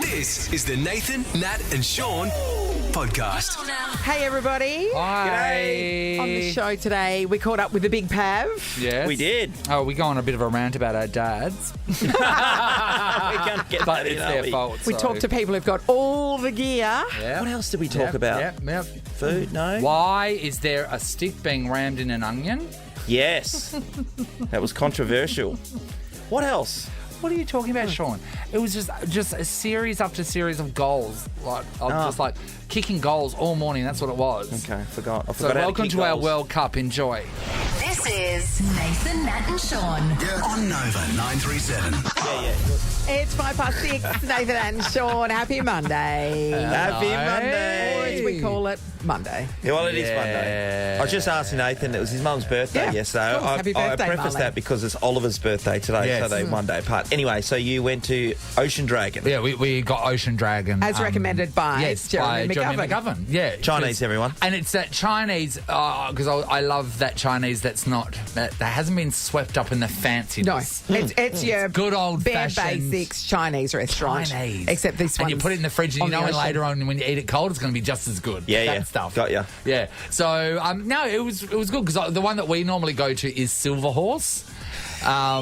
This is the Nathan, Nat and Sean podcast. Hey, everybody. Hi. On the show today, we caught up with the Big Pav. Yes. We did. Oh, we go on a bit of a rant about our dads. We're going to get But that in, it's aren't their we? fault. We so- talked to people who've got all the gear. Yeah. What else did we talk Yep, about? Yep. Food? No? Why is there a stick being rammed in an onion? Yes. That was controversial. What else? What are you talking about, Sean? It was just a series after series of goals. Like of just like kicking goals all morning. That's what it was. Okay, I forgot. So welcome to our World Cup. Enjoy. This is Nathan, Nat and Sean. On Nova 937. It's 6:05. Nathan and Sean. Happy Monday. Happy Or Monday. as we call it, Monday. Yeah, well, it is Monday. I was just asking Nathan, it was his mum's birthday Yeah, yesterday. of course. Happy I birthday, prefaced Marlene. that because it's Oliver's birthday today, Yes. so they're one day apart. Anyway, so you went to Ocean Dragon. Yeah, we got Ocean Dragon. As recommended by Jeremy McGovern. Yeah. Chinese, everyone. And it's that Chinese, because I love that Chinese that hasn't been swept up in the No, fanciness. it's your Good old bare fashioned basics Chinese restaurant. Chinese. Except this one. And you put it in the fridge and you know the ocean. later on when you eat it cold, it's going to be just as good. Yeah, that yeah. stuff. Got ya. Yeah. So, no, it was good because the one that we normally go to is Silver Horse.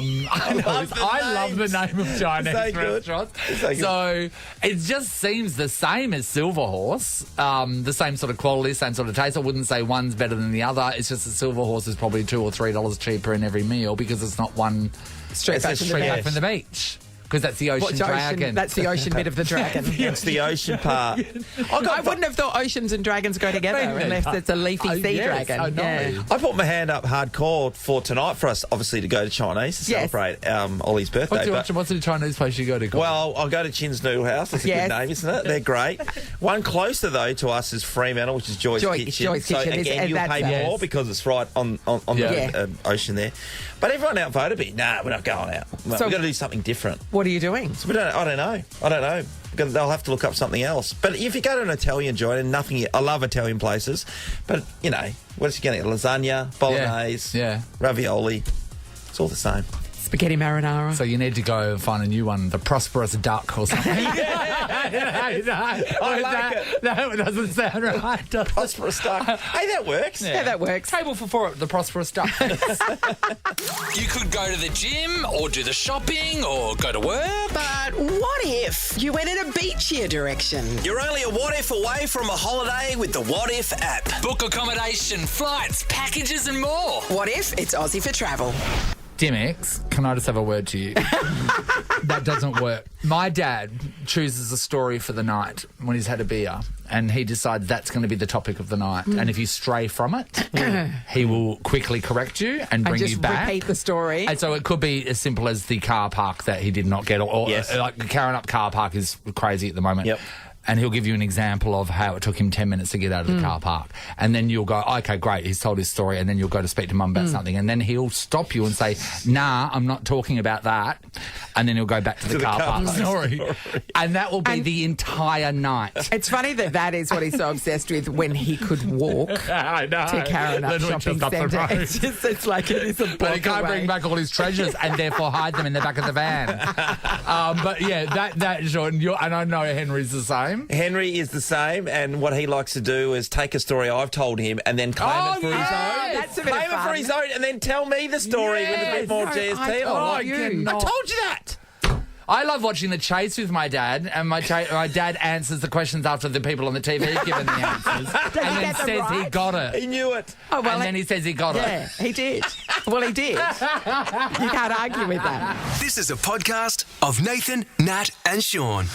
I love the name of Chinese So good. restaurants. So good. So it just seems the same as Silver Horse, the same sort of quality, same sort of taste. I wouldn't say one's better than the other. It's just that Silver Horse is probably $2 or $3 cheaper in every meal because it's not one Straight back It's from a the straight Yes. back from the beach. Because that's the Ocean Dragon. That's the ocean bit of the dragon. It's the ocean part. I wouldn't have thought oceans and dragons go together Maybe. unless it's a leafy sea Yes, dragon. I know. Yeah. I put my hand up hardcore for tonight for us, obviously, to go to Chinese to Yes. celebrate Ollie's birthday. What's the Chinese place you go to? Colin? Well, I'll go to Chin's Noodle House. That's a Yes. good name, isn't it? They're great. One closer, though, to us is Fremantle, which is Joy's Kitchen. Joy's so, Kitchen is- again, and you'll that's pay a- more Yes. because it's right on Yeah. the ocean there. But everyone outvoted me. Nah, we're not going out. So- We've got to do something different. What are you doing? So I don't know. They'll have to look up something else. But if you go to an Italian joint and I love Italian places, but, you know, what's you going to get? Lasagna, bolognese, Yeah. ravioli. It's all the same. Spaghetti marinara. So you need to go and find a new one, the Prosperous Duck or something. I like it. No, it doesn't sound right. does it? Prosperous duck. Hey, that works. yeah, that works. Table for four at the Prosperous Duck. You could go to the gym or do the shopping or go to work. But what if you went in a beachier direction? You're only a what if away from a holiday with the What If app. Book accommodation, flights, packages and more. What if it's Aussie for travel? Dimmicks, can I just have a word to you? That doesn't work. My dad chooses a story for the night when he's had a beer and he decides that's going to be the topic of the night. And if you stray from it, he will quickly correct you and bring just you back. repeat the story. And so it could be as simple as the car park that he did not get. Or Yes. like carrying up car park is crazy at the moment. Yep. And he'll give you an example of how it took him 10 minutes to get out of the car park. And then you'll go, okay, great, he's told his story. And then you'll go to speak to mum about something. And then he'll stop you and say, nah, I'm not talking about that. And then he'll go back to the car park story. And that will be the entire night. It's funny that is what he's so obsessed with when he could walk I know. to Karen Up Literally Shopping just up the Centre. road. It's like it is a block But he can't away. bring back all his treasures and therefore hide them in the back of the van. But yeah, that Sean, and I know Henry's the same. Henry is the same, and what he likes to do is take a story I've told him and then claim it for his own. That's a bit of Claim it for fun. his own and then tell me the story with a bit more No, GST I on. told Like, you. I told you that. I love watching The Chase with my dad, and my dad answers the questions after the people on the TV have given the answers, and then get them says he right? got it. He knew it. Oh, well, And then he says he got yeah, it. he did. Well, he did. You can't argue with that. This is a podcast of Nathan, Nat and Sean.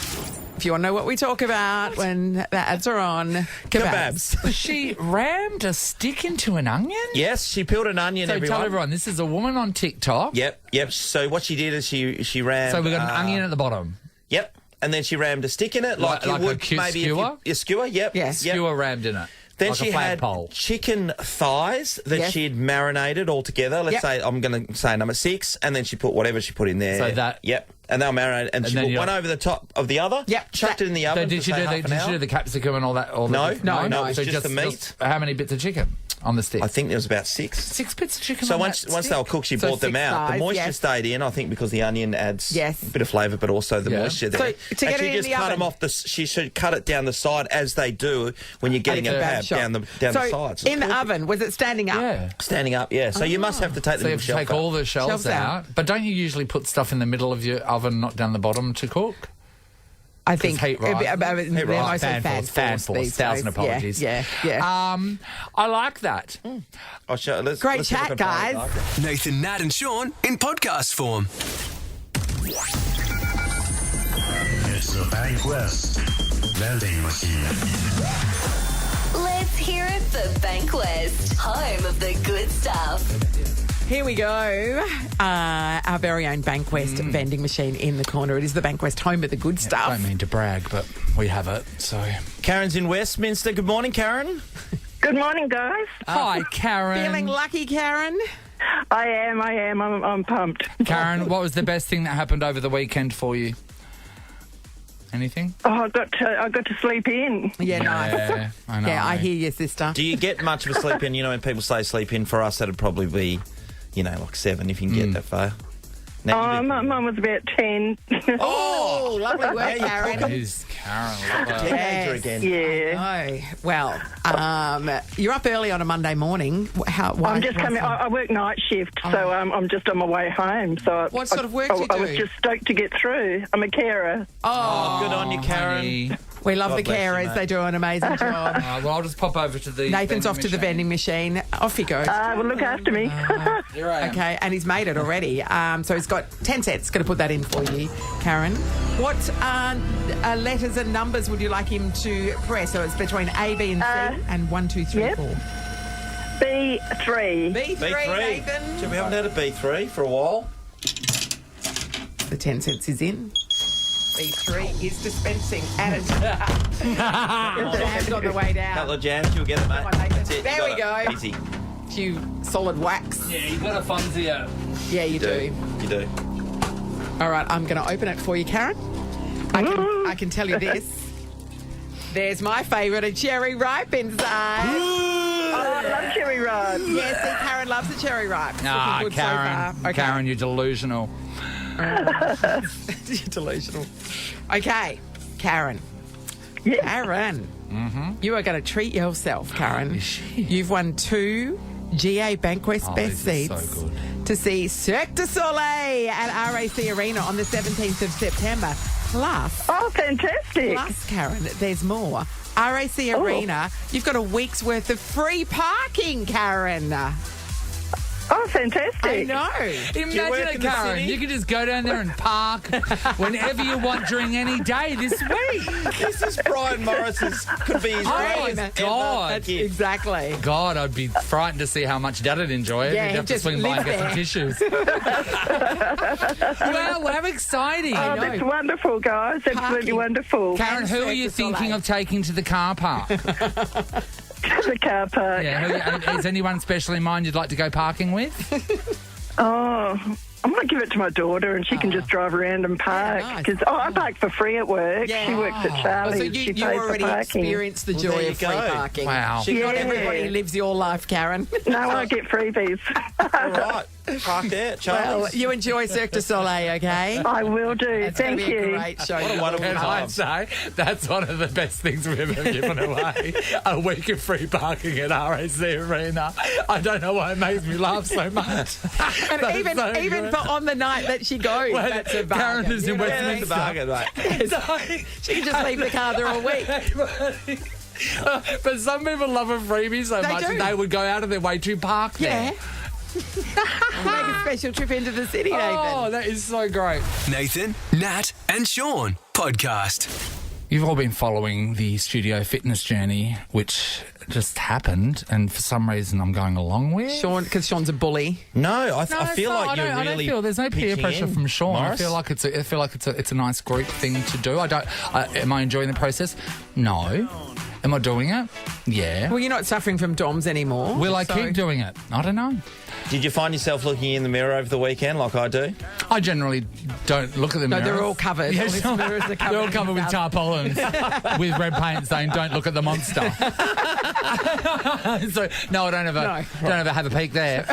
If you want to know what we talk about when the ads are on, kebabs. She rammed a stick into an onion? Yes, she peeled an onion, So everyone. tell everyone, this is a woman on TikTok. Yep. So what she did is she rammed... So we've got an onion at the bottom. Yep. And then she rammed a stick in it, like Like you a would cute maybe skewer? If you, a skewer, yep. Yes. Yep. Skewer rammed in it. Then like she a had flagpole. chicken thighs that Yes. she'd marinated all together. Let's Yep. say, I'm going to say number 6, and then she put whatever she put in there. So that- Yep. And they were marinated, and she then put you- one over the top of the other. Yep. Chucked it in the So oven did for, she say, do half an did hour. she do the capsicum and all that? No, no, it was So just the meat. how many bits of chicken? on the stick? I think there was about 6. 6 bits of chicken So on once that they stick? were cooked, she So brought them 6 out. The thighs, moisture yes. stayed in, I think, because the onion adds Yes. a bit of flavour, but also the Yeah. moisture there. So, to get Actually, it in just the cut oven- them off. She should cut it down the side as they do when you're getting a pab down the sides. In the oven, was it standing up? Yeah. Standing up, yeah. So you must have to take So the you little have to shelf take out. all the shells Shells out. out. But don't you usually put stuff in the middle of your oven, not down the bottom, to cook? I think heat rises. they're rises. mostly Fan force. these 1,000 days. apologies. Yeah. I like that. I'll show, let's, Great let's see if I chat, can find it guys. after. Nathan, Nat, and Sean in podcast form. It's the Bankwest vending machine. Let's hear it for Bankwest, home of the good stuff. Here we go. Our very own Bankwest vending machine in the corner. It is the Bankwest home of the good I stuff. don't mean to brag, but we have it. So, Karen's in Westminster. Good morning, Karen. Good morning, guys. hi, Karen. Feeling lucky, Karen? I am. I'm pumped. Karen, what was the best thing that happened over the weekend for you? Anything? Oh, I got to sleep in. Yeah, nice. Yeah, I know. Yeah, I hear you, sister. Do you get much of a sleep in? You know, when people say sleep in, for us, that'd probably be, like 7 if you can get that far. Now, you do- Mine was about 10. Oh, lovely work, Yeah, Karen. Who's Karen? Love her. Teenager Yes. again. Yeah. Oh, well, you're up early on a Monday morning. Why? I'm just coming. I work night shift, so I'm just on my way home. So What sort of work do you I was do? just stoked to get through. I'm a carer. Oh, Good on you, Karen. Honey. we love God the bless you, carers. mate. They do an amazing job. Well, I'll just pop over to the Nathan's vending off to the machine. vending machine. Off he goes. Well, look after me. Here I am. Okay, and he's made it already. So he's got 10 cents. Going to put that in for you, Karen. What letters and numbers would you like him to press? So it's between A, B, and C, and 1, 2, 3, yep. 4. B3. B3, B3. Nathan. So we haven't had a B3 for a while. The 10 cents is in. B3 is dispensing. And it's jam's on the way down. Couple of jams, you'll get it, mate. Come on, Nathan. That's it. There You we got go. it. Easy. Few solid wax. Yeah, you got a Funzio. Yeah, you do. You do. All right, I'm going to open it for you, Karen. I can tell you this. There's my favourite, a cherry ripe inside. Oh, I love cherry ripe. Yes, see, Karen loves the cherry ripe. It's Ah, looking good so Karen. far. Okay. Karen, you're delusional. You're delusional. Okay, Karen. Yeah. Karen, you are going to treat yourself, Karen. You've won 2 GA Bankwest Oh, Best this is so Seats good. to see Cirque du Soleil at RAC Arena on the 17th of September. Plus, Oh, fantastic. Karen, there's more. RAC Arena, you've got a week's worth of free parking, Karen. Oh, fantastic. I know. Imagine work it, in the Karen. city? You could just go down there and park whenever you want during any day this week. This is Brian Morris's, could be his Oh, greatest my ever God. gift. Exactly. God, I'd be frightened to see how much Dad'd enjoy it. Yeah, He'd he'd have to just swing by and live get some there. tissues. Well, how exciting. Oh, that's wonderful, guys. Absolutely Parking. wonderful. Karen, who Cirque are you du Soleil. thinking of taking to the car park? The car park. Yeah, is anyone special in mind you'd like to go parking with? Oh, I might give it to my daughter and she can just drive around and park. nice. Because I park for free at work. Yeah. She works at Oh, Charlie's. so she you pays already for parking. experienced the Well, joy there you of free go. parking. Wow. Yeah. Not everybody lives your life, Karen. No, I get freebies. All right. Park there, Charlie. Well, you enjoy Cirque du Soleil, okay? I will do. It's going Thank to be a you. great show. What a wonderful Can I say, that's one of the best things we've ever given away. A week of free parking at RAC Arena. I don't know why it makes me laugh so much. And That's even so even good. for on the night that she goes, Well, that's a Karen bargain. is in You know what I Yeah, that's a mean? bargain, mate. She can just leave the car there all week. But some people love a freebie so They much do. that they would go out of their way to park Yeah. there. Make a special trip into the city, Nathan. Oh, that is so great. Nathan, Nat, and Sean podcast. You've all been following the studio fitness journey, which just happened, and for some reason I'm going along with. Sean, because Sean's a bully. No, I feel no, like you're I don't really feel there's no peer pitching pressure in, from Sean. Morris. I feel like it's a nice group thing to do. Am I enjoying the process? No. Am I doing it? Yeah. Well, you're not suffering from DOMS anymore. Will I so- keep doing it? I don't know. Did you find yourself looking in the mirror over the weekend like I do? I generally don't look at the No, mirrors. they're all covered. Yes, All these mirrors are covered they're all in covered with stuff. tarpaulins with red paint saying "Don't look at the monster." So no, I don't ever have a peek there.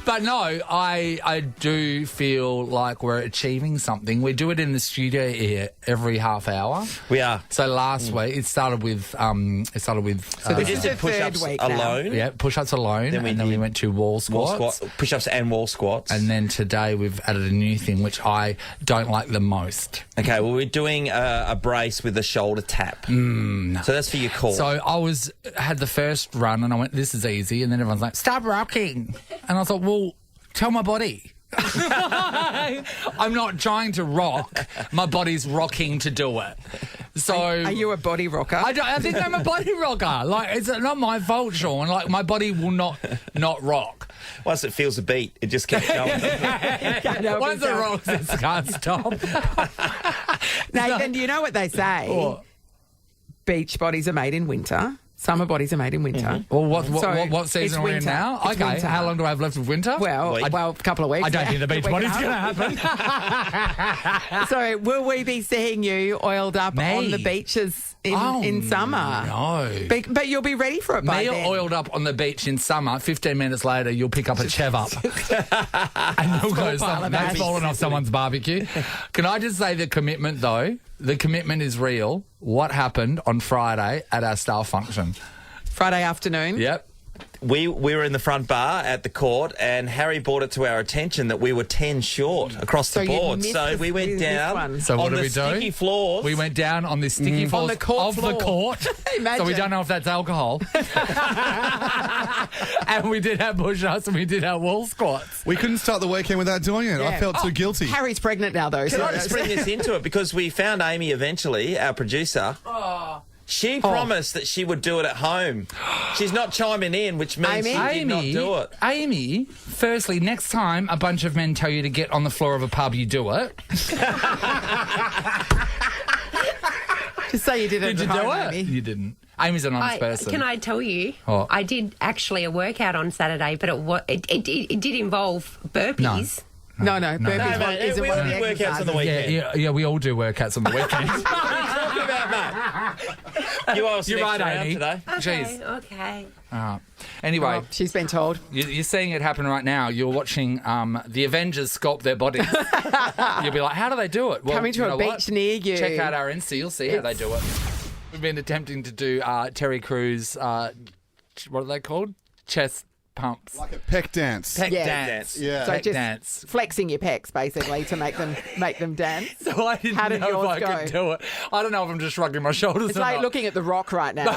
But no, I do feel like we're achieving something. We do it in the studio here every half hour. We are. So last week it started with So this We is just the did push-ups third week now. alone. yeah, push-ups alone, Then we and then we did went to wall squats. Push-ups and wall squats. And then today we've added a new thing which I don't like the most. Okay, well, we're doing a brace with a shoulder tap. So that's for your core. So I had the first run and I went, this is easy. And then everyone's like, stop rocking. And I thought, well, tell my body. I'm not trying to rock. My body's rocking to do it. So Are you a body rocker? I think I'm a body rocker. Like, it's not my fault, Sean. Like, my body will not rock. Once it feels a beat, it just keeps going. Once it rocks, it can't stop. Nathan, do you know what they say? What? Beach bodies are made in winter. Summer bodies are made in winter. Well, what it's season are we in winter. now? It's Okay, winter. how long do I have left of winter? Well, Week. a couple of weeks. I don't think the beach Week body's and going a to happen. So, will we be seeing you oiled up Me? on the beaches in summer? No. But you'll be ready for it by Me then. oiled up on the beach in summer, 15 minutes later, you'll pick up a chev up. And you'll go, pile of that's ash. fallen off someone's barbecue. Can I just say the commitment, though? The commitment is real. What happened on Friday at our staff function? Friday afternoon. Yep. We were in the front bar at the court, and Harry brought it to our attention that we were 10 short across the So you board. missed So we you went missed down one. So what on did the we do? sticky floors. We went down on the sticky floors the court of the floor. court. Imagine. So we don't know if that's alcohol. And we did our push-ups and we did our wall squats. We couldn't start the weekend without doing it. I Yeah. felt Oh, too guilty. Harry's pregnant now, though. Can I just bring this into it? Because we found Amy eventually, our producer. She promised that she would do it at home. She's not chiming in, which means Amy? she did not do it. Amy, firstly, next time a bunch of men tell you to get on the floor of a pub, you do it. Just say you did it Did you at do home, it? Amy. You didn't. Amy's an honest person. Can I tell you? What? I did actually a workout on Saturday, but it did involve burpees. No, No, burpees mate, isn't we one all of do the workouts on the exercises. weekend. Yeah, we all do workouts on the weekend. What are you talking about, mate? You owe us an You're right, extra round Amy. today. Jeez. Okay. Anyway, Oh, she's been told. you're seeing it happen right now. You're watching the Avengers sculpt their bodies. You'll be like, how do they do it? Well, Coming to you a know beach what? near you. Check out our Insta. You'll see how they do it. We've been attempting to do Terry Crews, what are they called? Chest pumps. Like a peck dance. Peck Yeah. dance. Yeah. So Peck just dance. flexing your pecs, basically, to make them dance. So I didn't How did know if yours I go? could do it. I don't know if I'm just shrugging my shoulders It's or like not. looking at the Rock right now.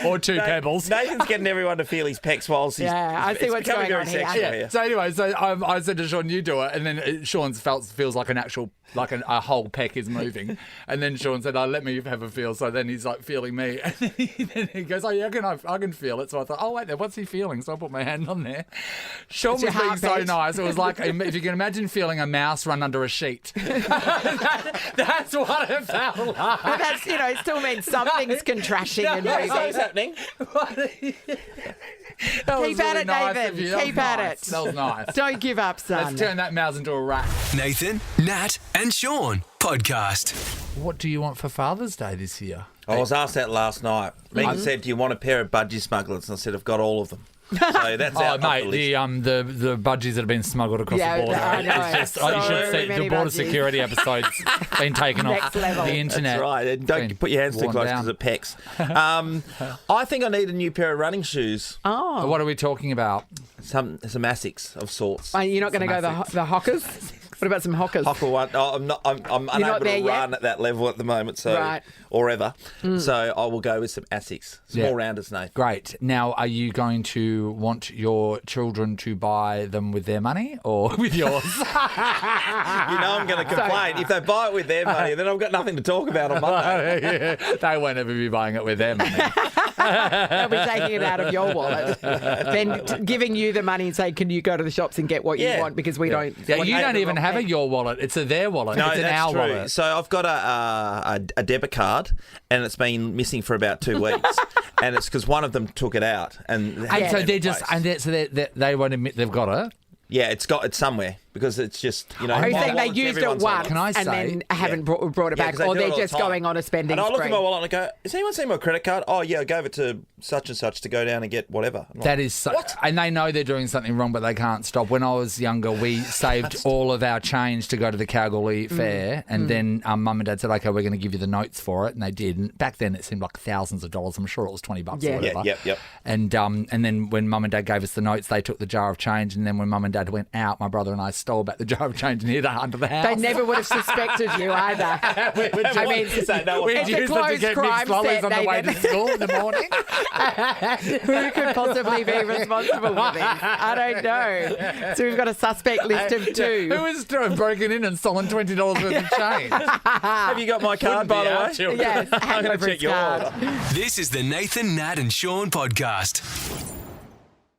or two pebbles. Nathan's getting everyone to feel his pecs whilst he's... Yeah, I see it's what's becoming going very on here. sexual Yeah. So anyway, I said to Sean, you do it, and then Sean feels like an actual, like a whole peck is moving, and then Sean said, "Oh, let me have a feel." So then he's like feeling me, and then he goes, "Oh yeah, I can feel it." So I thought, "Oh wait, what's he feeling?" So I put my hand on there. Sean was your being so heartbeat. nice. It was like if you can imagine feeling a mouse run under a sheet. That's what it felt like. But that's, it still means something's contracting and Yeah, so moving. it's happening. That was Keep at really it, nice Nathan. of you. That Keep was at nice. it. That was nice. Don't give up, son. Let's turn that mouse into a rat. Nathan, Nat, and Sean podcast. What do you want for Father's Day this year? I was asked that last night. Megan said, "Do you want a pair of budgie smugglers?" And I said, "I've got all of them." So that's Oh, out mate, off the list. the budgies that have been smuggled across Yeah, the border. I know. It's just, you should So see the many border budgies. security episodes been taken off Next level. the internet. That's right. And don't Been put your hands too worn close down. because it pecks. I think I need a new pair of running shoes. Oh. What are we talking about? Some Asics of sorts. You're not going to go the Hockers? What about some Hockers? Hocker one. Oh, I'm not. I'm not unable there to yet? run at that level at the moment. So Right. or ever. So I will go with some Asics, small Yeah. rounders, Nate. Great. Now, are you going to want your children to buy them with their money or with yours? You know I'm going to complain if they buy it with their money. Then I've got nothing to talk about on Monday. They won't ever be buying it with their money. They'll be taking it out of your wallet. Then giving you the money and saying, can you go to the shops and get what you Yeah. want because we don't. Yeah, want you to don't pay even the have a your wallet. It's a their wallet. No, it's an that's our true. wallet. So I've got a debit card, and it's been missing for about 2 weeks, and it's because one of them took it out, and So they're just, they won't admit they've got it. Yeah, it's somewhere because it's just, you know. Are you saying they wallets, used it everyone's once wallet. and then haven't brought it back, 'cause they or do it they're all the just time. going on a spending And I look spree? at my wallet and I go, has anyone seen my credit card? Oh, yeah, I gave it to such and such to go down and get whatever. I'm like, That is, and they know they're doing something wrong, but they can't stop. When I was younger, we saved all of our change to go to the Kalgoorlie Fair, and then Mum and Dad said, "Okay, we're going to give you the notes for it," and they did. And back then, it seemed like thousands of dollars. I'm sure it was $20 or whatever. Yep. And then when Mum and Dad gave us the notes, they took the jar of change, and then when Mum and Dad went out, my brother and I stole back the jar of change and hid it under the house. They never would have suspected you either. I mean, We'd it's a use them to closed get crime mixed lollies set, on the way to Nathan. school in the morning. Who could possibly be responsible for this? I don't know. So we've got a suspect list of 2. Who has broken in and stolen $20 worth of change? Have you got my card, by the way? Yes, I'm hand going over to his check your card. order. This is the Nathan, Nat and Sean podcast.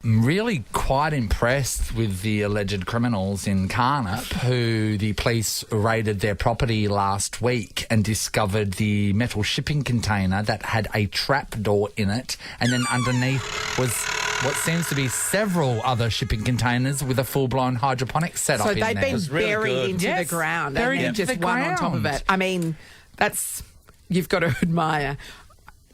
I'm really quite impressed with the alleged criminals in Carnup who the police raided their property last week and discovered the metal shipping container that had a trap door in it, and then underneath was what seems to be several other shipping containers with a full-blown hydroponics setup So in they've there. been really buried good. into the Yes, ground buried and then into just the one on top of ground. it. I mean, you've got to admire.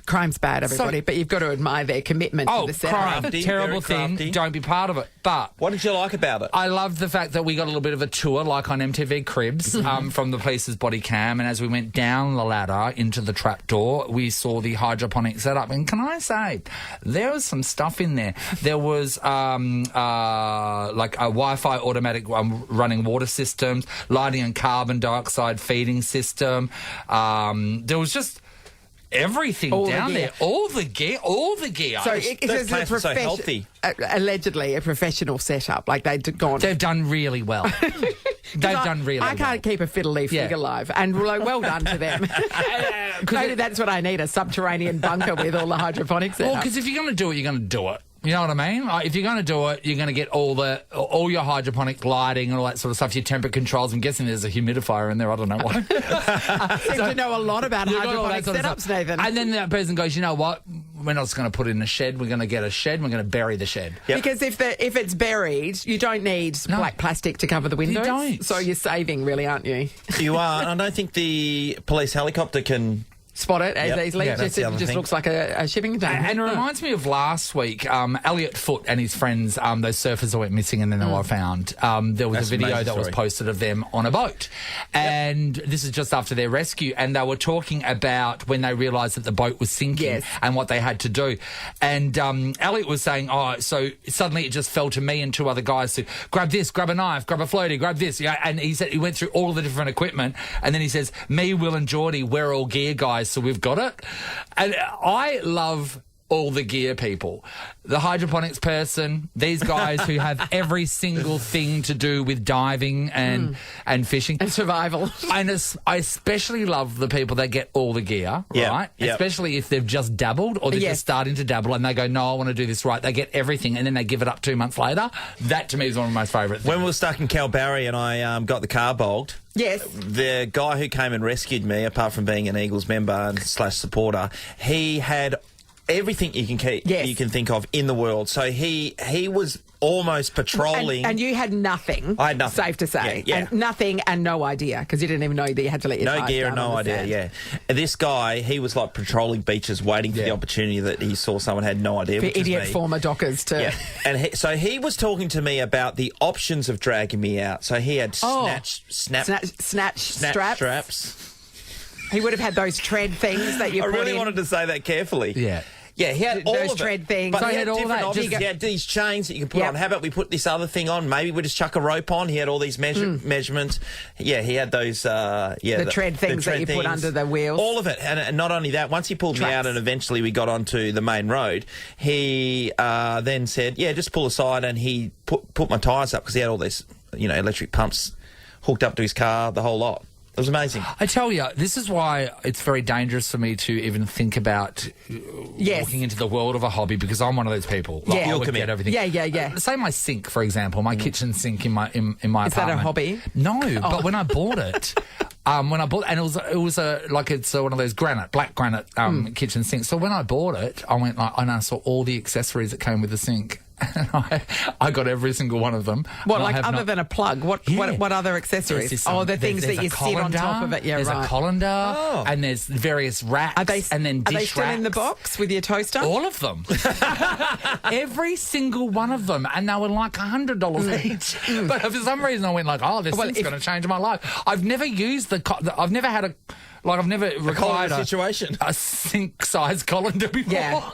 Crime's bad, everybody, but you've got to admire their commitment to the setup. crime, Crafty, terrible very thing, crafty. don't be part of it. But What did you like about it? I love the fact that we got a little bit of a tour, like on MTV Cribs, from the police's body cam. And as we went down the ladder into the trapdoor, we saw the hydroponic setup. And can I say, there was some stuff in there. There was like a Wi-Fi automatic running water systems, lighting and carbon dioxide feeding system. There was just everything All the down gear. there. All the gear. So Those plants are so healthy. Allegedly a professional setup. Like they'd gone. They've done really well. They've done really well. I can't keep a fiddle leaf Yeah. fig alive, and well done to them. Maybe that's what I need, a subterranean bunker with all the hydroponics in Well, it. because if you're going to do it, you're going to do it. You know what I mean? Like, if you're going to do it, you're going to get all your hydroponic lighting and all that sort of stuff, your temperature controls. I'm guessing there's a humidifier in there. I don't know why. Seem to know a lot about You've got all hydroponic that sort of setups, stuff. Nathan. And then that person goes, you know what? We're not just going to put it in a shed. We're going to get a shed. We're going to bury the shed. Because if it's buried, you don't need black plastic to cover the windows. don't. So you're saving, really, aren't you? You are. I don't think the police helicopter can Spot it as Yep. easily. Yeah, It that's the other just thing. looks like a shipping container. And it reminds me of last week, Elliot Foote and his friends, those surfers that went missing and then they were found. There was That's a an video amazing that was story. posted of them on a boat. And this is just after their rescue. And they were talking about when they realised that the boat was sinking Yes. and what they had to do. And Elliot was saying, so suddenly it just fell to me and 2 other guys to grab this, grab a knife, grab a floaty, grab this. Yeah, and he said he went through all the different equipment. And then he says, me, Will and Geordie, we're all gear guys, so we've got it. And I love all the gear people. The hydroponics person, these guys who have every single thing to do with diving and fishing. And survival. And I especially love the people that get all the gear, Yeah, right? yeah. Especially if they've just dabbled or they're Yes. just starting to dabble and they go, no, I want to do this right. They get everything and then they give it up 2 months later. That to me is one of my favourite things. When we were stuck in Kalbarri and I got the car bogged, Yes. the guy who came and rescued me, apart from being an Eagles member and / supporter, he had everything you can think of in the world. So he was almost patrolling. And you had nothing. I had nothing. Safe to say. Yeah. And nothing and no idea, because you didn't even know that you had to let your no tires gear down and no on the idea, sand. yeah. And this guy, he was like patrolling beaches waiting for the opportunity that he saw someone had no idea, For which is idiot me. former dockers to... Yeah, and so he was talking to me about the options of dragging me out. So he had snatch straps. He would have had those tread things that you I put really in. wanted to say that carefully. Yeah. Yeah, he had all Those of it. tread things. But So he he had had all different that. options. He had these chains that you can put on. How about we put this other thing on? Maybe we just chuck a rope on. He had all these measurements. Yeah, he had those. The tread things that you put under the wheels. All of it, and not only that. Once he pulled me out, and eventually we got onto the main road, he then said, "Yeah, just pull aside," and he put my tyres up because he had all these, electric pumps hooked up to his car, the whole lot. It was amazing. I tell you, this is why it's very dangerous for me to even think about walking into the world of a hobby, because I'm one of those people. Like, I would get everything. Yeah. Say my sink, for example, my kitchen sink in my apartment. Is that a hobby? No, but when I bought it, and it was one of those black granite kitchen sinks. So when I bought it, I went and I saw all the accessories that came with the sink. And I got every single one of them. What, like other than a plug? What other accessories? The things that you sit on top of it. Yeah, there's right. a colander, and there's various racks, and then dish Are they still racks. in the box with your toaster? All of them. Every single one of them. And they were like $100 each. But for some reason I went like, this thing's going to change my life. I've never used I've never had I've never required a sink-sized colander before. Yeah.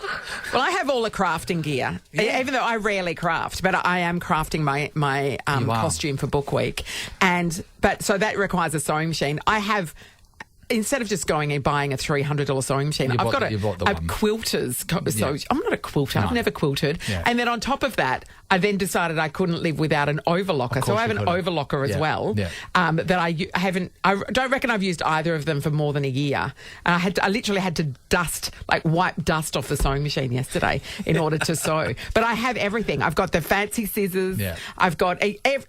Well, I have all the crafting gear, even though I rarely craft, but I am crafting my costume for Book Week. So that requires a sewing machine. I have... Instead of just going and buying a $300 sewing machine, I've got a quilter's. So I'm not a quilter. I've never quilted. Yeah. And then on top of that, I then decided I couldn't live without an overlocker. So I have an overlocker as well. Yeah. That I haven't. I don't reckon I've used either of them for more than a year. And I literally had to wipe dust off the sewing machine yesterday in order to sew. But I have everything. I've got the fancy scissors. Yeah. I've got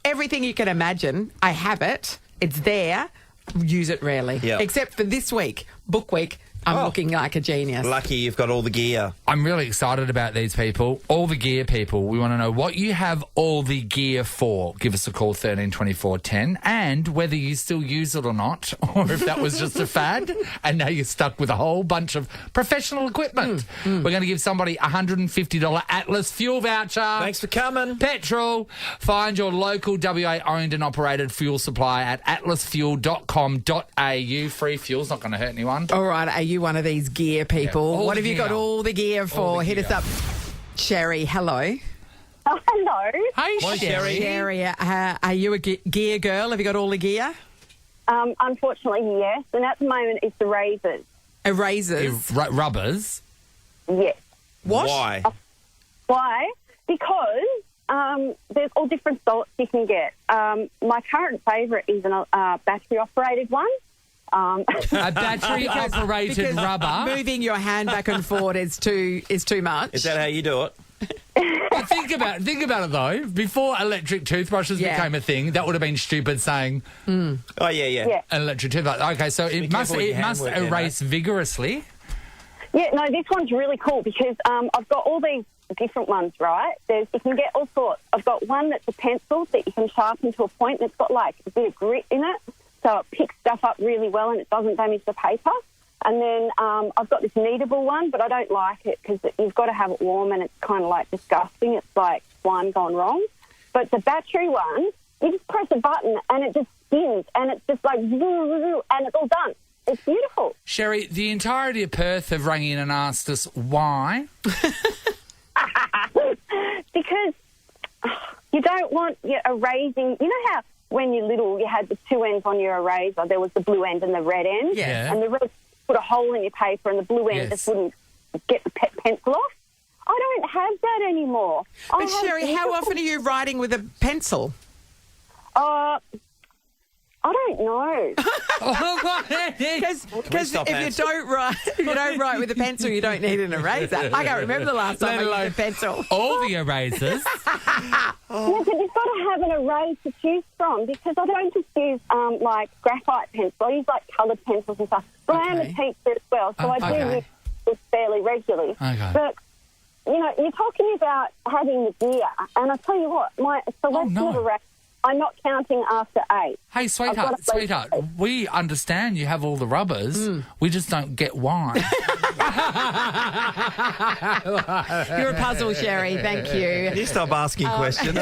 everything you can imagine. I have it. It's there. Use it rarely. Yep. Except for this week, Book Week, I'm looking like a genius. Lucky you've got all the gear. I'm really excited about these people. All the gear people. We want to know what you have all the gear for. Give us a call, 13 24 10, and whether you still use it or not, or if that was just a fad and now you're stuck with a whole bunch of professional equipment. We're going to give somebody a $150 Atlas fuel voucher. Thanks for coming. Petrol. Find your local WA owned and operated fuel supply at atlasfuel.com.au. Free fuel's not going to hurt anyone. All right, are you one of these gear people? Yeah, what have you got all the gear for? Hit us up. Sherry, hello. Oh, hello. Hey, Sherry. Sherry, are you a gear girl? Have you got all the gear? Unfortunately, yes. And at the moment, it's the razors. Razors? Rubbers? Yes. What? Why? Why? Because there's all different sorts you can get. My current favourite is a battery-operated one. A battery-operated rubber. Moving your hand back and forward is too much. Is that how you do it? But think about it though. Before electric toothbrushes became a thing, that would have been stupid saying. Oh yeah. An electric toothbrush. Okay, so it must erase vigorously. Yeah, no, this one's really cool because I've got all these different ones, right? You can get all sorts. I've got one that's a pencil that you can sharpen to a point, and it's got like a bit of grit in it. So it picks stuff up really well and it doesn't damage the paper. And then I've got this kneadable one, but I don't like it because you've got to have it warm and it's kind of like disgusting. It's like wine gone wrong. But the battery one, you just press a button and it just spins and it's just like zoo, and it's all done. It's beautiful. Sherry, the entirety of Perth have rung in and asked us why. Because you don't want your erasing. You know how when you're little, you had the two ends on your eraser. There was the blue end and the red end. Yeah. And the red put a hole in your paper and the blue end just wouldn't get the pencil off. I don't have that anymore. But Sherry, how often are you writing with a pencil? I don't know. Because if you don't write with a pencil, you don't need an eraser. I can't remember the last time I used a pencil. All the erasers. Yeah, but you've got to have an eraser to choose from because I don't just use like graphite pencils. I use like coloured pencils and stuff. But I am a teacher as well, so I do use this fairly regularly. Okay. But you know, you're talking about having the gear, and I tell you what, my selection of erasers. I'm not counting after 8. Hey, sweetheart, we understand you have all the rubbers. We just don't get why. You're a puzzle, Sherry. Thank you. Can you stop asking questions?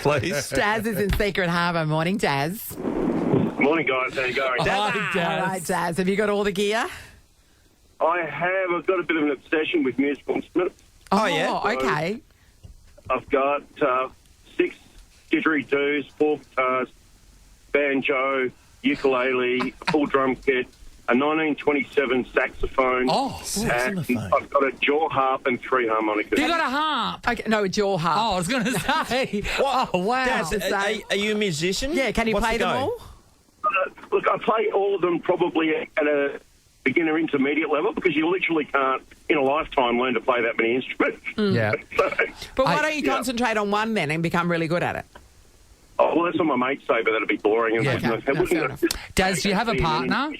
Please. Daz is in Secret Harbour. Morning, Daz. Morning, guys. How you going? Hi, Daz. All right, Daz. Have you got all the gear? I have. I've got a bit of an obsession with musical instruments. Oh yeah? Okay. I've got 6 didgeridoos, 4 guitars, banjo, ukulele, full drum kit, a 1927 saxophone. And I've got a jaw harp and 3 harmonicas. You got a harp? Okay, no, a jaw harp. Oh, I was going to say. Oh, wow. Dad, are you a musician? Yeah, can you play them all? Look, I play all of them probably at a beginner intermediate level because you literally can't, in a lifetime, learn to play that many instruments. Yeah. But why don't you concentrate on one then and become really good at it? Oh, well, that's what my mates say, but that'd be boring. Okay. No, fair enough. Daz, do you have a partner?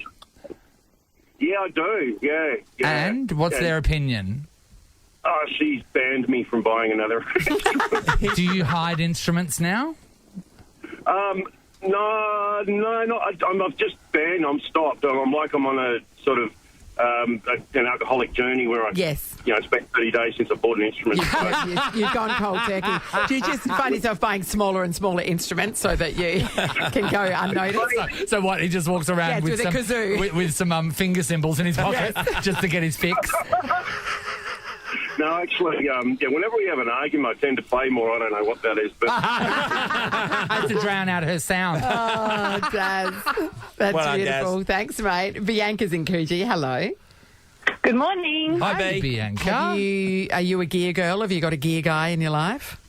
Yeah, I do. Yeah. And what's their opinion? Oh, she's banned me from buying another. Do you hide instruments now? No, not. I've just banned. I'm stopped. I'm on a sort of an alcoholic journey where I, it's been 30 days since I bought an instrument. You've gone cold turkey. Do you just find yourself buying smaller and smaller instruments so that you can go unnoticed? So what? He just walks around with a kazoo, with some finger cymbals in his pocket just to get his fix. No, actually, whenever we have an argument, I tend to play more. I don't know what that is, but That's to drown out her sound. Oh, Daz. That's Well done, beautiful. Daz. Thanks, mate. Bianca's in Coogee. Hello. Good morning. Hi, Bianca. Are you a gear girl? Have you got a gear guy in your life?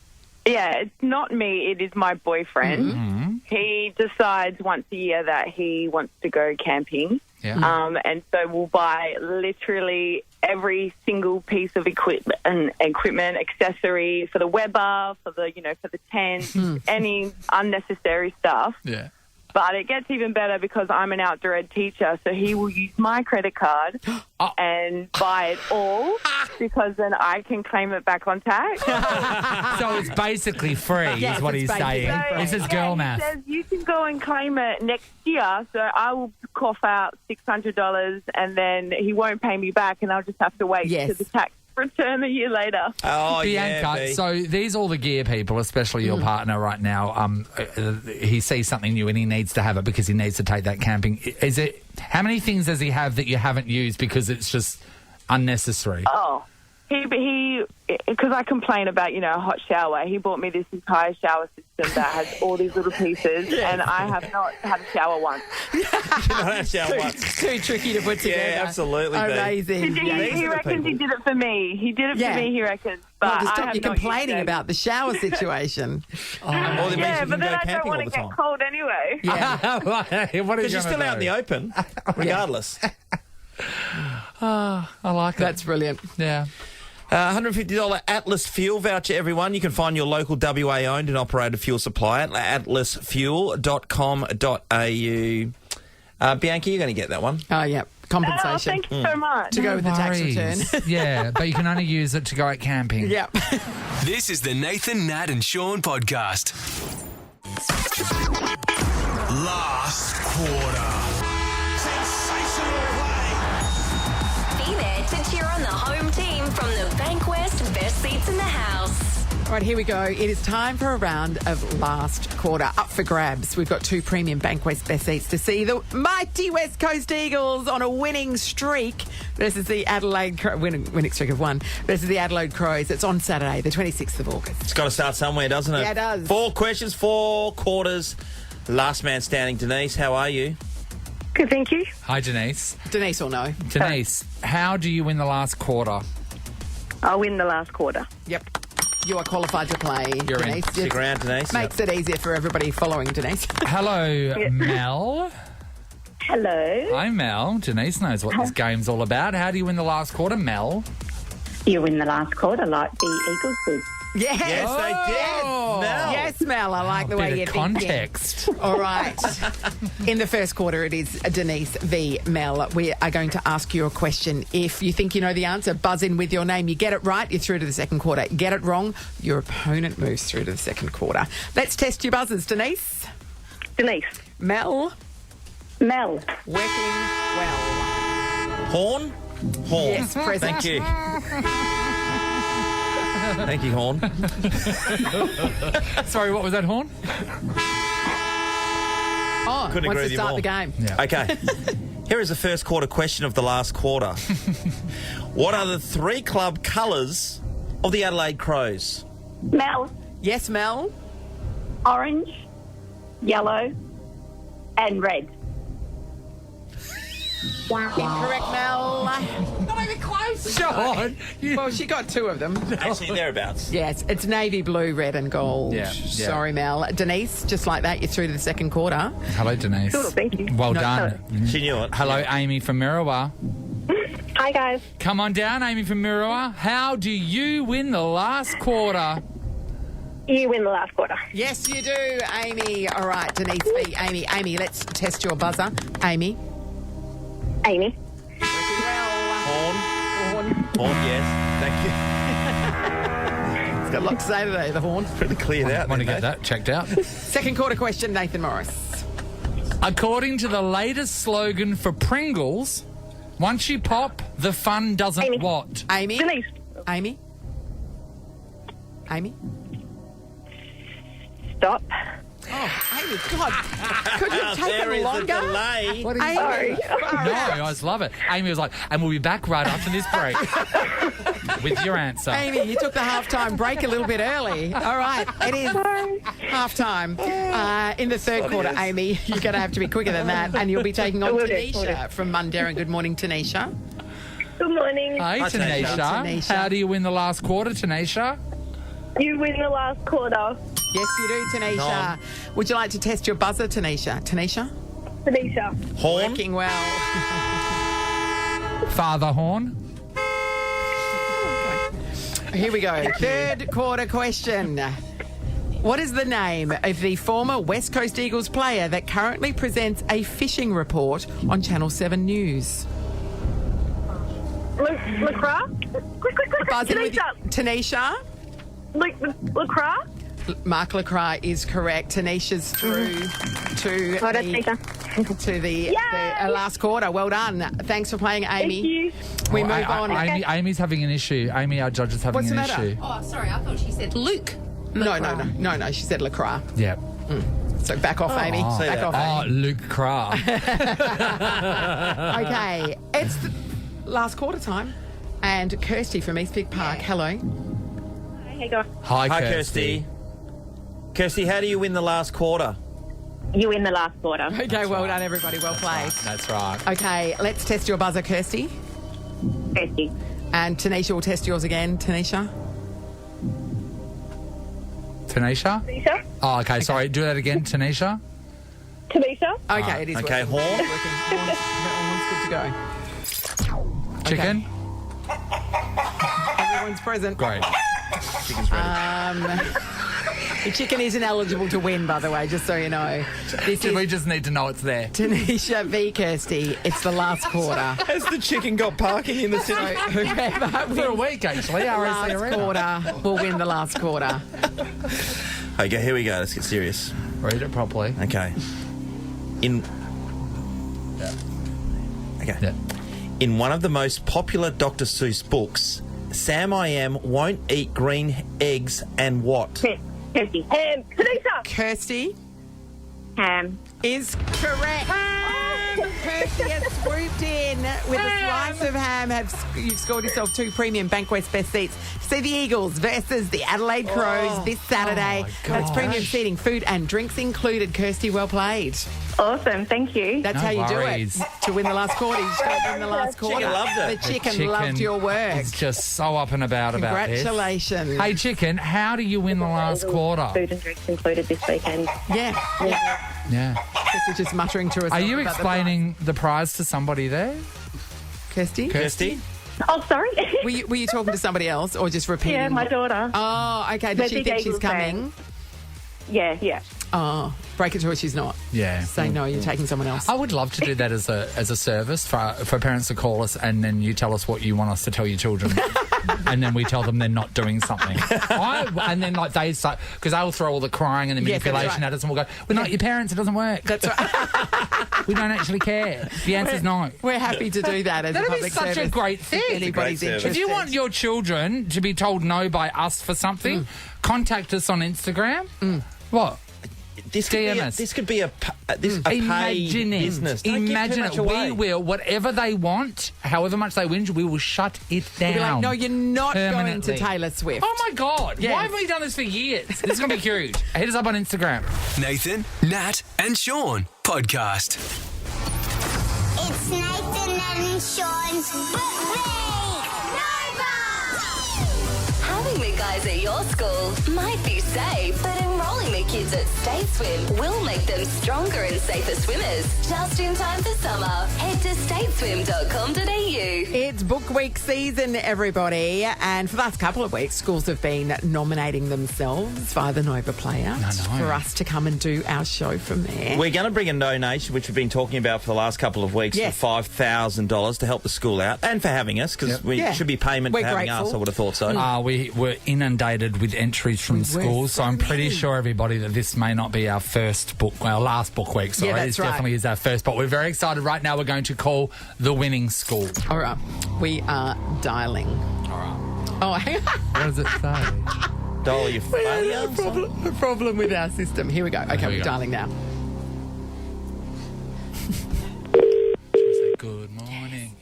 Yeah, it's not me. It is my boyfriend. Mm-hmm. He decides once a year that he wants to go camping. Yeah. And so we'll buy literally every single piece of equipment, accessory for the Weber, for the tent, any unnecessary stuff. Yeah. But it gets even better because I'm an outdoor ed teacher, so he will use my credit card and buy it all because then I can claim it back on tax. So it's basically free, Yes, is what it's he's saying. basically This is girl math. He says you can go and claim it next year, so I will cough out $600 and then he won't pay me back and I'll just have to wait to the tax return a year later. Oh, Bianca, so these all the gear people, especially your partner right now, he sees something new and he needs to have it because he needs to take that camping. How many things does he have that you haven't used because it's just unnecessary? Oh, he because I complain about, a hot shower. He bought me this entire shower system that has all these little pieces, and I have not had a shower once. Not had a shower once. Too tricky to put together. Yeah, absolutely. Amazing. He reckons he did it for me. He did it for me, he reckons. But to I stop have you not complaining used it. about the shower situation. Yeah, but then I don't want to get cold anyway. Yeah. Because you're still out in the open, regardless. I like it. That's brilliant. Yeah. $150 Atlas fuel voucher, everyone. You can find your local WA-owned and operated fuel supplier at atlasfuel.com.au. Bianca, you're going to get that one. Oh, yeah. Compensation. Oh, thank you so much. To go with the tax return. Yeah, but you can only use it to go out camping. Yep. This is the Nathan, Nat and Sean podcast. Last quarter. Sensational play. Be there to cheer on the home team from the Bankwest Best Seats in the House. Right, here we go. It is time for a round of last quarter. Up for grabs. We've got 2 premium Bankwest Best Seats to see the mighty West Coast Eagles on a winning streak versus the Adelaide winning streak of 1 versus the Adelaide Crows. It's on Saturday, the 26th of August. It's got to start somewhere, doesn't it? Yeah, it does. 4 questions, 4 quarters. Last man standing. Denise, how are you? Good, thank you. Hi, Denise. Denise will know. Denise, how do you win the last quarter? I'll win the last quarter. Yep. You are qualified to play, You're in. Denise. Stick around, Denise. Makes it easier for everybody following Denise. Hello, Mel. Hello. Hi, Mel. Denise knows what this game's all about. How do you win the last quarter, Mel? You win the last quarter like the Eagles did. Yes. Yes, they did. Mel. Yes, Mel. I like the way you're context. thinking. All right. In the first quarter, it is Denise v. Mel. We are going to ask you a question. If you think you know the answer, buzz in with your name. You get it right, you're through to the second quarter. Get it wrong, your opponent moves through to the second quarter. Let's test your buzzers. Denise? Denise. Mel? Mel. Working well. Horn? Horn. Yes, present. Thank you. Thank you, Horn. Sorry, what was that, Horn? Oh, Couldn't wants agree to with you start more. the game. Yeah. Okay. Here is the first quarter question of the last quarter. What are the 3 club colours of the Adelaide Crows? Mel. Yes, Mel? Orange, yellow, and red. Incorrect, Mel. Not even close. Sean. Well, she got 2 of them. Actually, thereabouts. Yes, it's navy blue, red and gold. Yeah. Sorry, Mel. Denise, just like that, you're through to the second quarter. Hello, Denise. Cool, thank you. Well No, done. She knew it. Hello, Amy from Mirawa. Hi, guys. Come on down, Amy from Mirawa. How do you win the last quarter? You win the last quarter. Yes, you do, Amy. All right, Denise v. Amy. Amy, let's test your buzzer. Amy. Amy. Horn, yes. Thank you. It's got a lot to say today, the horn. Pretty cleared out. Want to then, get that checked out? Second quarter question, Nathan Morris. According to the latest slogan for Pringles, once you pop, the fun doesn't Amy. what? Amy. Denise. Amy. Amy. Stop. Oh, Amy, God. Could you have There taken is a longer? delay. What Sorry. No, I just love it. Amy was like, and we'll be back right after this break with your answer. Amy, you took the halftime break a little bit early. All right, it is halftime. In the third quarter, Amy, you're going to have to be quicker than that, and you'll be taking on Will do. Tanisha from Mundaring. Good morning, Tanisha. Good morning. Hey, Hi, Tanisha. Tanisha. How do you win the last quarter, Tanisha? You win the last quarter. Yes, you do, Tanisha. Would you like to test your buzzer, Tanisha? Tanisha? Tanisha. Horn. Working well. Father Horn. Here we go. Third quarter question. What is the name of the former West Coast Eagles player that currently presents a fishing report on Channel 7 News? LaCroix? Quick. Buzz in with Tanisha. Tanisha. LaCroix? Mark LaCroix is correct. Tanisha's through to Well done, the, Tanisha. to the last quarter. Well done. Thanks for playing, Amy. Thank you. We move on. Amy's having an issue. Amy, our judge, is having What's an the matter? issue. Oh, sorry, I thought she said Luke. No. She said LaCroix. Yeah. So back off, Amy. Back off, Oh, Amy. Luke Craw. Okay, it's the last quarter time. And Kirsty from East Big Park. Hello. Hi, how you going? Hi, Hi, Kirsty. Kirsty. Kirsty, how do you win the last quarter? You win the last quarter. Okay, well done, everybody. Well played. That's right. Okay, let's test your buzzer, Kirsty. Kirsty. And Tanisha will test yours again. Tanisha. Tanisha? Tanisha? Oh, okay. Sorry. Do that again, Tanisha. Tanisha? Okay, it is Okay, working. Horn. Horn's good to go. Chicken. Everyone's present. Great. Chicken's ready. The chicken isn't eligible to win, by the way, just so you know. This We is just need to know it's there. Tanisha v. Kirsty. It's the last quarter. Has the chicken got parking in the So city? whoever For a wins week, actually. the RAC last Arena. quarter will win the last quarter. Okay, here we go. Let's get serious. Read it properly. Okay. Okay. Yeah. In one of the most popular Dr. Seuss books, Sam I Am won't eat green eggs and what? Kirsty. Tanisha. Kirsty Ham. is correct. Kirsty has swooped in with a slice of ham. You've scored yourself 2 premium Bankwest Best seats to see the Eagles versus the Adelaide Crows this Saturday. That's premium seating, food and drinks included. Kirsty, well played. Awesome, thank you. That's No how you worries. do it. To win the last quarter, you just got to win the last quarter. Chicken loved it. The chicken loved your work. It's just so up and about this. Congratulations. Hey, Chicken, how do you win the last quarter? Food and drinks included this weekend. Yeah. Yeah. Kirsty just muttering to herself. Are you about the explaining the prize to somebody there? prize. Kirsty? Kirsty? Oh, sorry. Were you talking to somebody else or just repeating? Yeah, my daughter. Oh, okay. Does she Big think she's Eagles coming? fan. Yeah. Oh, break it to her she's not. Yeah. Say no, you're taking someone else. I would love to do that as a service for parents to call us and then you tell us what you want us to tell your children. And then we tell them they're not doing something. And then like they start, because they'll throw all the crying and the Yes, that's manipulation right. at us and we'll go, we're not your parents, it doesn't work. That's right. We don't actually care. The answer's no. We're happy to do that as That'd a be public such service. a great thing. If anybody's Great service. interested. If you want your children to be told no by us for something, contact us on Instagram. What? This could DM be us. this could be a paid Imagine it. business. Don't give too Imagine much it. away. We will, whatever they want, however much they win, we will shut it down. Be like, no, you're not going to permanently. Taylor Swift. Oh my God. Yes. Why haven't we done this for years? This is going to be huge. Hit us up on Instagram. Nathan, Nat, and Sean podcast. It's Nathan, Nat, Nat and Sean's Book Week. Nova! Having the guys at your school might be safe, but enrolling the kids at State Swim will make them stronger and safer swimmers. Just in time for summer, head to stateswim.com.au. It's Book Week season, everybody. And for the last couple of weeks, schools have been nominating themselves via the Nova Player for us to come and do our show from there. We're going to bring a donation, which we've been talking about for the last couple of weeks, for $5,000 to help the school out and for having us, because we should be payment for having us. I would have thought so. We were inundated with entries from schools, so I'm pretty sure, everybody, that this may not be our last book week. Sorry, this definitely is our first, but we're very excited. Right now, we're going to call the winning school. All right, we are dialing. All right. Oh, hang on. What does it say? Dial your failure. A problem with our system. Here we go. Okay, we're dialing now. Good morning.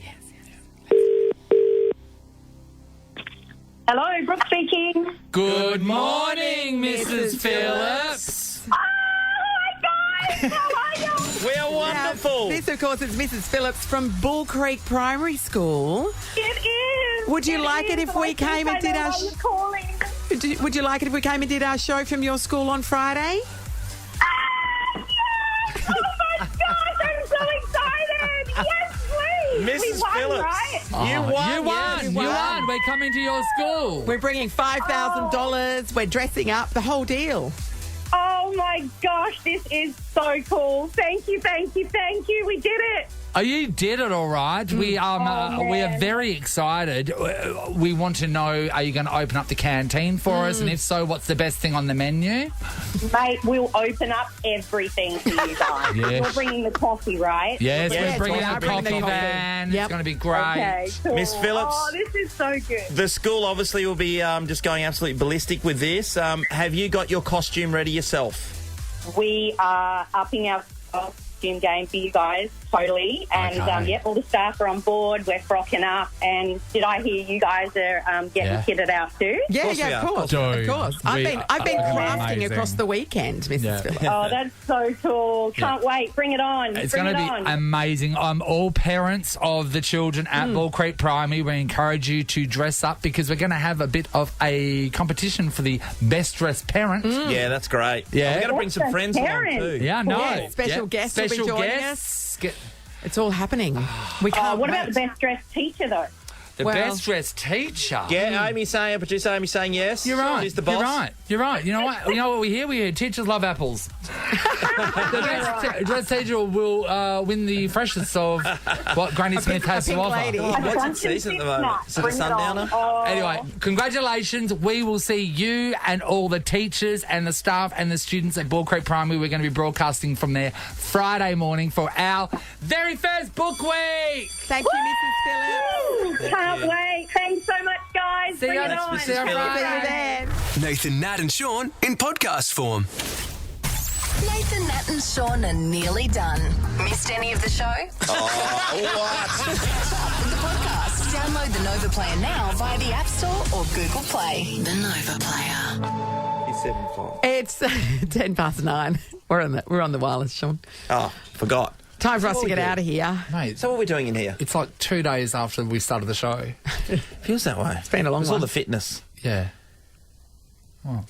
Hello, Brooke speaking. Good morning, Mrs. Phillips. Oh, hi, guys. How are you? We're wonderful. This, of course, is Mrs. Phillips from Bull Creek Primary School. It is. Would you like it if we came and did our... Would you like it if we came and did our show from your school on Friday? Oh, my gosh, I'm so excited. Yes, please. Mrs. We won, Phillips. right? You won. You won. We're coming to your school. We're bringing $5,000. We're dressing up, the whole deal. Oh, my gosh, this is so cool. Thank you, thank you, thank you. We did it. Oh, you did it all right. We are very excited. We want to know, are you going to open up the canteen for us? And if so, what's the best thing on the menu? Mate, we'll open up everything for you guys. Yes. You're bringing the coffee, right? Yes, we're bringing a coffee van. It's going to be great. Okay, cool. Miss Phillips. Oh, this is so good. The school obviously will be just going absolutely ballistic with this. Have you got your costume ready yourself? We are upping our costume game for you guys, totally. And, all the staff are on board. We're frocking up. And did I hear you guys are getting kitted out too? Yeah, of course. I've been crafting across the weekend, Mrs. Phillips. Oh, that's so cool. Can't wait. Bring it on. It's going to be amazing. All parents of the children at Bull Creek Primary, we encourage you to dress up because we're going to have a bit of a competition for the best dressed parent. Yeah, that's great. Yeah. We're going to bring some friends along too. Yeah, no. Yeah, special guests will be joining us. It's all happening. We can't what about the best dressed teacher though? The best dressed teacher. Yeah, producer Amy saying yes. You're right. She's the boss. You're right. You know what? You know what we hear? We hear teachers love apples. The best dressed teacher will win the freshest of what Granny Smith has to offer. What's in season at the moment? Is it a sundowner? Anyway, congratulations. We will see you and all the teachers and the staff and the students at Bull Creek Primary. We're going to be broadcasting from there Friday morning for our very first book week. Thank you, Mrs. Phillips. Can't wait. Thanks so much, guys. Bring it on. See you on Friday. Nathan, Nat and Sean in podcast form. Nathan, Nat and Sean are nearly done. Missed any of the show? What? Start with the podcast. Download the Nova Player now via the App Store or Google Play. The Nova Player. It's 9:10. We're on the wireless, Sean. Oh, forgot. Time for us to get out of here. Mate, so what are we doing in here? It's like 2 days after we started the show. Feels that way. It's been a long one. one. All the fitness. Yeah.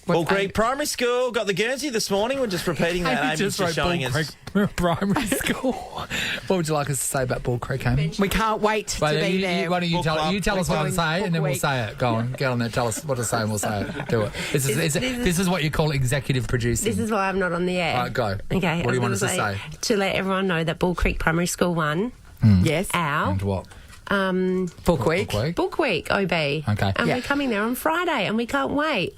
Bull Creek Primary School got the Guernsey this morning. We're just repeating that. Amy's just showing us. Primary School. What would you like us to say about Bull Creek, Amy? We can't wait to be there. Why don't you tell us what to say and then we'll say it. Go on, get on there. Tell us what to say and we'll say it. Do it. This is what you call executive producing. This is why I'm not on the air. All right, go. Okay. What do you want us to say? To let everyone know that Bull Creek Primary School won. Yes. Our. And what? Book Week. Book Week, OB. Okay. And we're coming there on Friday and we can't wait.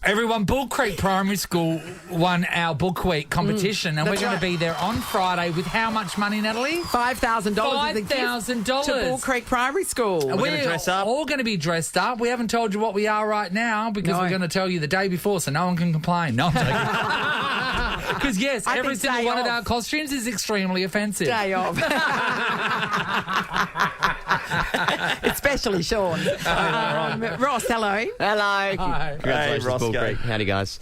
Everyone, Bull Creek Primary School won our Book Week competition and we're going to be there on Friday with how much money, Natalie? $5,000. $5,000 to Bull Creek Primary School. We're going to dress up. All going to be dressed up. We haven't told you what we are right now because we're going to tell you the day before so no one can complain. No, I'm joking. Because, yes, every single one of our costumes is extremely offensive. Day off. Especially Sean. Ross, hello. Hello. Hi. Congratulations, Hey, Roscoe. Bull Creek. Howdy, guys.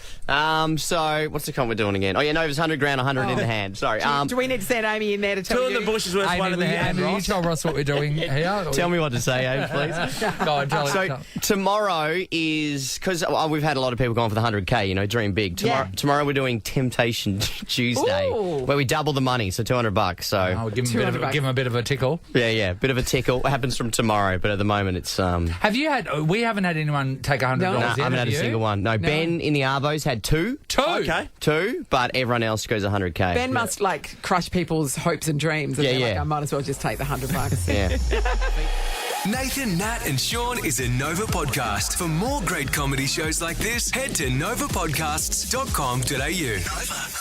So, what's the comp we're doing again? Oh, yeah, Nova's 100 grand, 100 in the hand. Sorry. Do we need to send Amy in there to tell Two you? in the bush is worth one in the hand, Amy, you Ross. tell Ross what we're doing here. Tell me what to say, Abe, please. Go on, tell So him. tomorrow is because we've had a lot of people going for the 100k. You know, dream big. Tomorrow we're doing Temptation Tuesday, Ooh. where we double the money, so $200. So Oh, give him a bit of a tickle. yeah, bit of a tickle. It happens from tomorrow, but at the moment it's Have you had? We haven't had anyone take $100. No, I yet, haven't had a have you? single one. No, Ben in the Arbos had two. Okay. Two, but everyone else goes 100k. Ben must like crush people's hopes and dreams. And Yeah, they're like, yeah. I might as well just take the $100. Yeah. Nathan, Nat, and Sean is a Nova podcast. For more great comedy shows like this, head to novapodcasts.com.au. Nova.